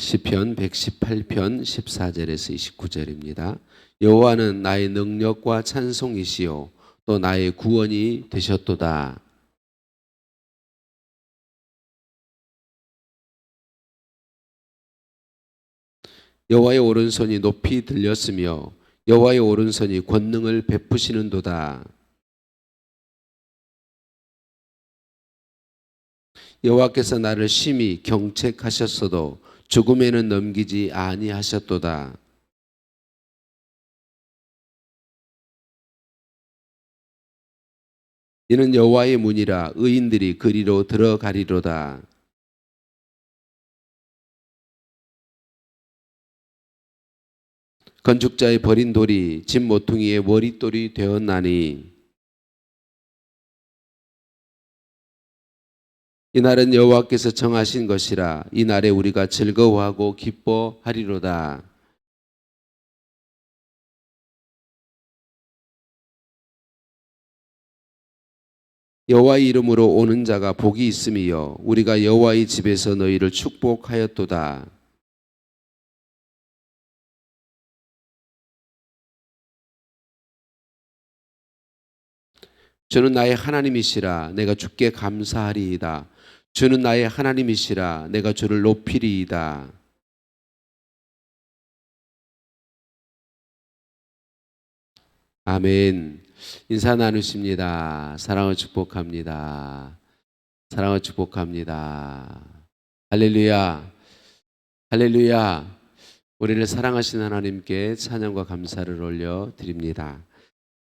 시편 118편 14절에서 29절입니다. 여호와는 나의 능력과 찬송이시요 또 나의 구원이 되셨도다. 여호와의 오른손이 높이 들렸으며 여호와의 오른손이 권능을 베푸시는도다. 여호와께서 나를 심히 경책하셨어도 죽음에는 넘기지 아니하셨도다. 이는 여호와의 문이라 의인들이 그리로 들어가리로다. 건축자의 버린 돌이 집 모퉁이의 머릿돌이 되었나니 이날은 여호와께서 정하신 것이라 이날에 우리가 즐거워하고 기뻐하리로다. 여호와의 이름으로 오는 자가 복이 있음이여 우리가 여호와의 집에서 너희를 축복하였도다. 주는 나의 하나님이시라 내가 주께 감사하리이다. 주는 나의 하나님이시라 내가 주를 높이리이다. 아멘. 인사 나누십니다. 사랑을 축복합니다. 사랑을 축복합니다. 할렐루야. 할렐루야. 우리를 사랑하시는 하나님께 찬양과 감사를 올려드립니다.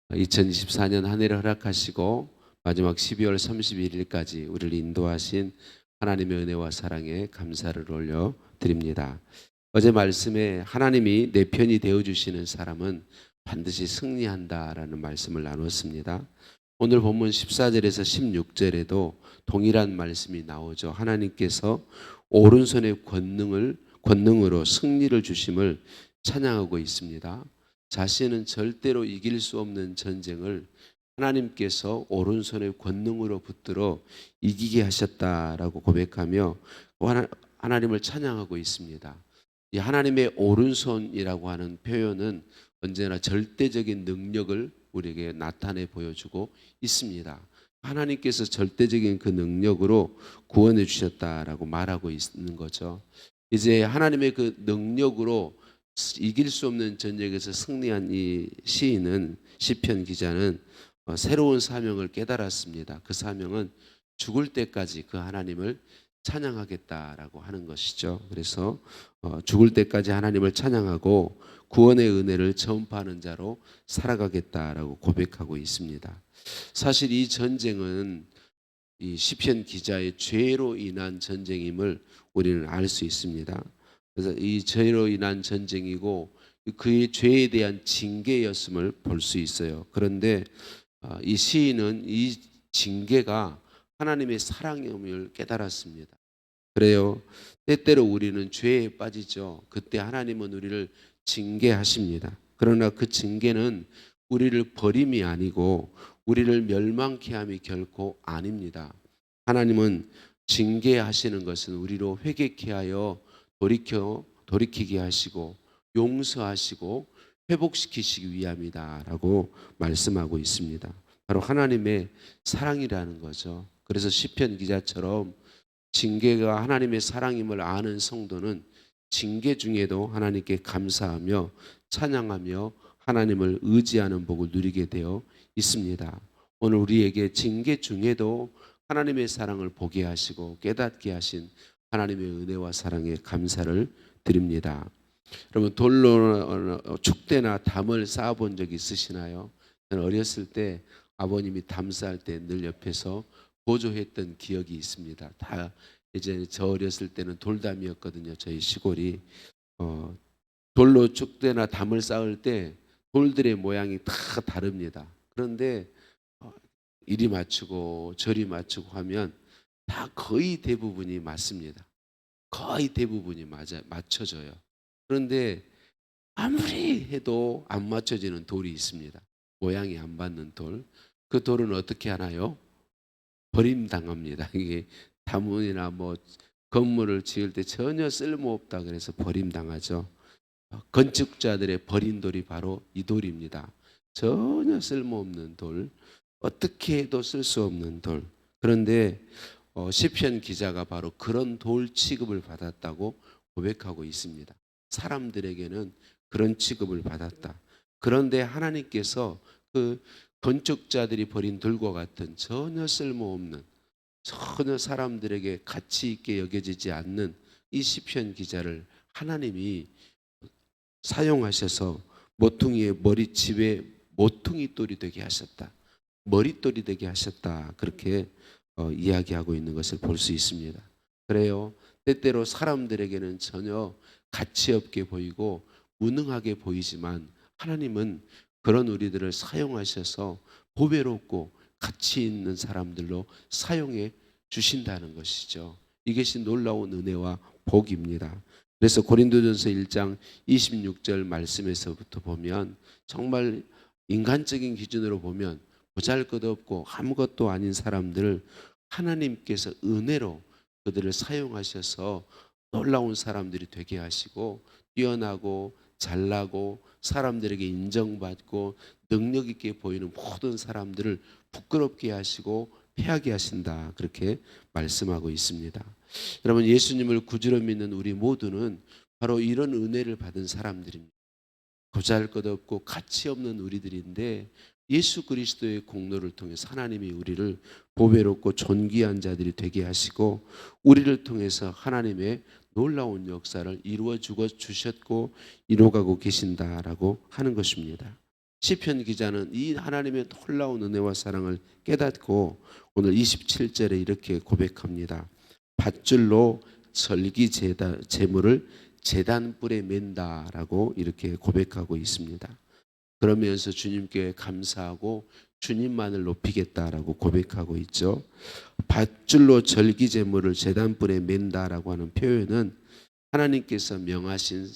2024년 한 해를 허락하시고 마지막 12월 31일까지 우리를 인도하신 하나님의 은혜와 사랑에 감사를 올려드립니다. 어제 말씀에 하나님이 내 편이 되어주시는 사람은 반드시 승리한다라는 말씀을 나눴습니다. 오늘 본문 14절에서 16절에도 동일한 말씀이 나오죠. 하나님께서 오른손의 권능으로 승리를 주심을 찬양하고 있습니다. 자신은 절대로 이길 수 없는 전쟁을 하나님께서 오른손의 권능으로 붙들어 이기게 하셨다라고 고백하며 하나님을 찬양하고 있습니다. 이 하나님의 오른손이라고 하는 표현은 언제나 절대적인 능력을 우리에게 나타내 보여주고 있습니다. 하나님께서 절대적인 그 능력으로 구원해 주셨다라고 말하고 있는 거죠. 이제 하나님의 그 능력으로 이길 수 없는 전쟁에서 승리한 이 시편 기자는 새로운 사명을 깨달았습니다. 그 사명은 죽을 때까지 그 하나님을 찬양하겠다라고 하는 것이죠. 그래서 죽을 때까지 하나님을 찬양하고 구원의 은혜를 전파하는 자로 살아가겠다라고 고백하고 있습니다. 사실 이 전쟁은 이 시편 기자의 죄로 인한 전쟁임을 우리는 알 수 있습니다. 그래서 이 죄로 인한 전쟁이고 그의 죄에 대한 징계였음을 볼 수 있어요. 그런데 이 시인은 이 징계가 하나님의 사랑임을 깨달았습니다. 그래요. 때때로 우리는 죄에 빠지죠. 그때 하나님은 우리를 징계하십니다. 그러나 그 징계는 우리를 버림이 아니고 우리를 멸망케 함이 결코 아닙니다. 하나님은 징계하시는 것은 우리로 회개케 하여 돌이키게 하시고 용서하시고 회복시키시기 위함이다라고 말씀하고 있습니다. 바로 하나님의 사랑이라는 거죠. 그래서 시편 기자처럼 징계가 하나님의 사랑임을 아는 성도는 징계 중에도 하나님께 감사하며 찬양하며 하나님을 의지하는 복을 누리게 되어 있습니다. 오늘 우리에게 징계 중에도 하나님의 사랑을 보게 하시고 깨닫게 하신 하나님의 은혜와 사랑에 감사를 드립니다. 여러분 돌로 축대나 담을 쌓아본 적 있으시나요? 저는 어렸을 때 아버님이 담 쌓을 때 늘 옆에서 보조했던 기억이 있습니다. 다 이제 저 어렸을 때는 돌담이었거든요. 저희 시골이 돌로 축대나 담을 쌓을 때 돌들의 모양이 다 다릅니다. 그런데 이리 맞추고 저리 맞추고 하면 다 거의 대부분이 맞습니다. 거의 대부분이 맞춰져요. 그런데 아무리 해도 안 맞춰지는 돌이 있습니다. 모양이 안 맞는 돌. 그 돌은 어떻게 하나요? 버림당합니다. 이게 다문이나 뭐 건물을 지을 때 전혀 쓸모없다 그래서 버림당하죠. 건축자들의 버린 돌이 바로 이 돌입니다. 전혀 쓸모없는 돌, 어떻게 해도 쓸 수 없는 돌. 그런데 시편 기자가 바로 그런 돌 취급을 받았다고 고백하고 있습니다. 사람들에게는 그런 취급을 받았다. 그런데 하나님께서 그 건축자들이 버린 돌과 같은 전혀 쓸모없는, 전혀 사람들에게 가치 있게 여겨지지 않는 이 시편 기자를 하나님이 사용하셔서 모퉁이의 머리집에 모퉁이 돌이 되게 하셨다. 머릿돌이 되게 하셨다. 그렇게 이야기하고 있는 것을 볼 수 있습니다. 그래요. 때때로 사람들에게는 전혀 가치 없게 보이고 무능하게 보이지만 하나님은 그런 우리들을 사용하셔서 보배롭고 가치 있는 사람들로 사용해 주신다는 것이죠. 이것이 놀라운 은혜와 복입니다. 그래서 고린도전서 1장 26절 말씀에서부터 보면 정말 인간적인 기준으로 보면 보잘것없고 아무것도 아닌 사람들을 하나님께서 은혜로 그들을 사용하셔서 놀라운 사람들이 되게 하시고 뛰어나고 잘나고 사람들에게 인정받고 능력 있게 보이는 모든 사람들을 부끄럽게 하시고 패하게 하신다. 그렇게 말씀하고 있습니다. 여러분, 예수님을 구주로 믿는 우리 모두는 바로 이런 은혜를 받은 사람들입니다. 보잘것없고 가치 없는 우리들인데 예수 그리스도의 공로를 통해서 하나님이 우리를 보배롭고 존귀한 자들이 되게 하시고 우리를 통해서 하나님의 놀라운 역사를 이루어 주셨고 이루어가고 계신다라고 하는 것입니다. 시편 기자는 이 하나님의 놀라운 은혜와 사랑을 깨닫고 오늘 27절에 이렇게 고백합니다. 밧줄로 절기 제물을 제단불에 맨다라고 이렇게 고백하고 있습니다. 그러면서 주님께 감사하고 주님만을 높이겠다라고 고백하고 있죠. 밧줄로 절기 제물을 제단불에 맨다라고 하는 표현은 하나님께서 명하신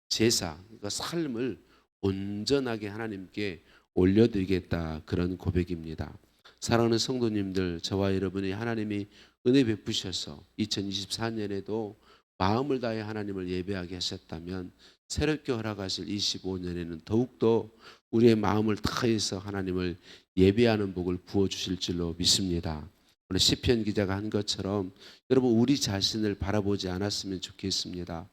제사, 그러니까 삶을 온전하게 하나님께 올려드리겠다, 그런 고백입니다. 사랑하는 성도님들, 저와 여러분이 하나님이 은혜 베푸셔서 2024년에도 마음을 다해 하나님을 예배하게 하셨다면 새롭게 허락하실 25년에는 더욱더 우리의 마음을 다해서 하나님을 예배하는 복을 부어주실 줄로 믿습니다. 오늘 시편 기자가 한 것처럼 여러분, 우리 자신을 바라보지 않았으면 좋겠습니다.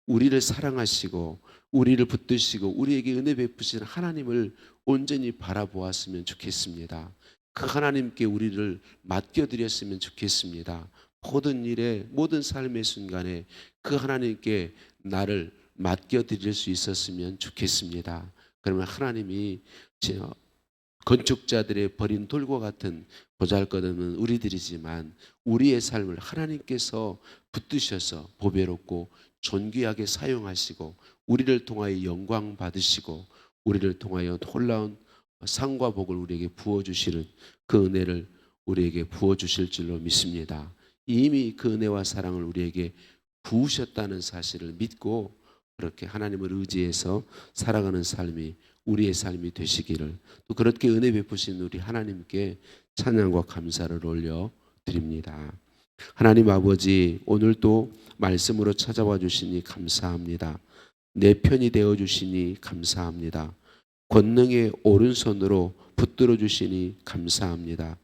우리를 사랑하시고 우리를 붙드시고 우리에게 은혜 베푸신 하나님을 온전히 바라보았으면 좋겠습니다. 그 하나님께 우리를 맡겨드렸으면 좋겠습니다. 모든 일에, 모든 삶의 순간에 그 하나님께 나를 맡겨드릴 수 있었으면 좋겠습니다. 그러면 하나님이 건축자들의 버린 돌과 같은 보잘것없는 우리들이지만 우리의 삶을 하나님께서 붙드셔서 보배롭고 존귀하게 사용하시고 우리를 통하여 영광 받으시고 우리를 통하여 놀라운 상과 복을 우리에게 부어주시는 그 은혜를 우리에게 부어주실 줄로 믿습니다. 이미 그 은혜와 사랑을 우리에게 부으셨다는 사실을 믿고 그렇게 하나님을 의지해서 살아가는 삶이 우리의 삶이 되시기를, 또 그렇게 은혜 베푸신 우리 하나님께 찬양과 감사를 올려드립니다. 하나님 아버지, 오늘도 말씀으로 찾아와 주시니 감사합니다. 내 편이 되어 주시니 감사합니다. 권능의 오른손으로 붙들어 주시니 감사합니다.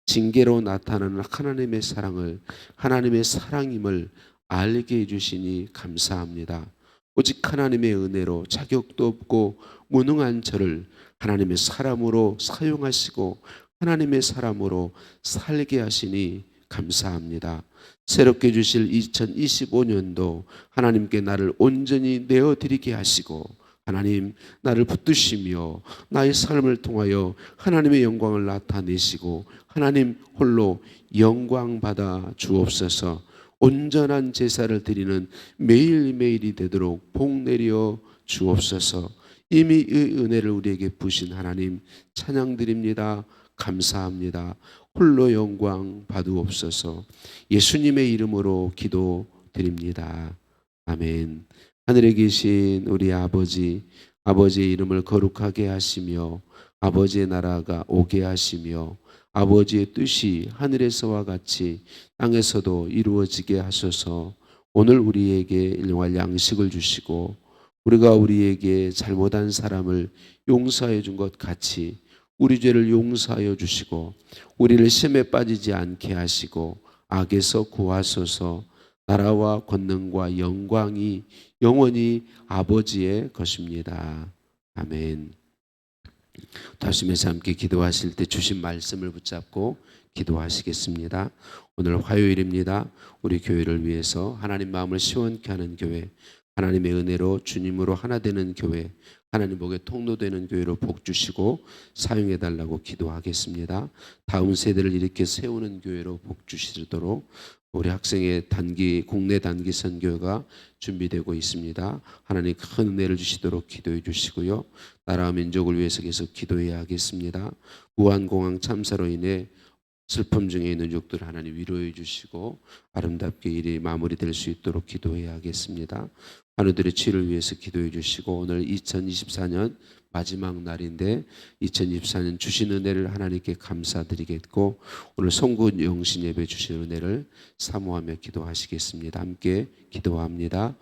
징계로 나타나는 하나님의 사랑을, 하나님의 사랑임을 알게 해주시니 감사합니다. 오직 하나님의 은혜로 자격도 없고 무능한 저를 하나님의 사람으로 사용하시고 하나님의 사람으로 살게 하시니 감사합니다. 새롭게 주실 2025년도 하나님께 나를 온전히 내어드리게 하시고 하나님, 나를 붙드시며 나의 삶을 통하여 하나님의 영광을 나타내시고 하나님 홀로 영광 받아 주옵소서. 온전한 제사를 드리는 매일매일이 되도록 복 내려 주옵소서. 이미 이 은혜를 우리에게 부신 하나님 찬양드립니다. 감사합니다. 홀로 영광 받으옵소서. 예수님의 이름으로 기도드립니다. 아멘. 하늘에 계신 우리 아버지, 아버지의 이름을 거룩하게 하시며 아버지의 나라가 오게 하시며 아버지의 뜻이 하늘에서와 같이 땅에서도 이루어지게 하소서. 오늘 우리에게 일용할 양식을 주시고 우리가 우리에게 잘못한 사람을 용서해 준 것 같이 우리 죄를 용서하여 주시고 우리를 시험에 빠지지 않게 하시고 악에서 구하소서. 나라와 권능과 영광이 영원히 아버지의 것입니다. 아멘. 다시면서 함께 기도하실 때 주신 말씀을 붙잡고 기도하시겠습니다. 오늘 화요일입니다. 우리 교회를 위해서 하나님 마음을 시원케 하는 교회, 하나님의 은혜로 주님으로 하나 되는 교회, 하나님 복의 통로되는 교회로 복 주시고 사용해 달라고 기도하겠습니다. 다음 세대를 이렇게 세우는 교회로 복 주시도록 우리 학생의 국내 단기 선교가 준비되고 있습니다. 하나님 큰 은혜를 주시도록 기도해 주시고요. 나라와 민족을 위해서 계속 기도해야 하겠습니다. 무한공항 참사로 인해 슬픔 중에 있는 유족들 하나님 위로해 주시고 아름답게 일이 마무리될 수 있도록 기도해야 하겠습니다. 환우들의 치유를 위해서 기도해 주시고 오늘 2024년 마지막 날인데 2024년 주신 은혜를 하나님께 감사드리겠고 오늘 송구 영신 예배 주신 은혜를 사모하며 기도하시겠습니다. 함께 기도합니다.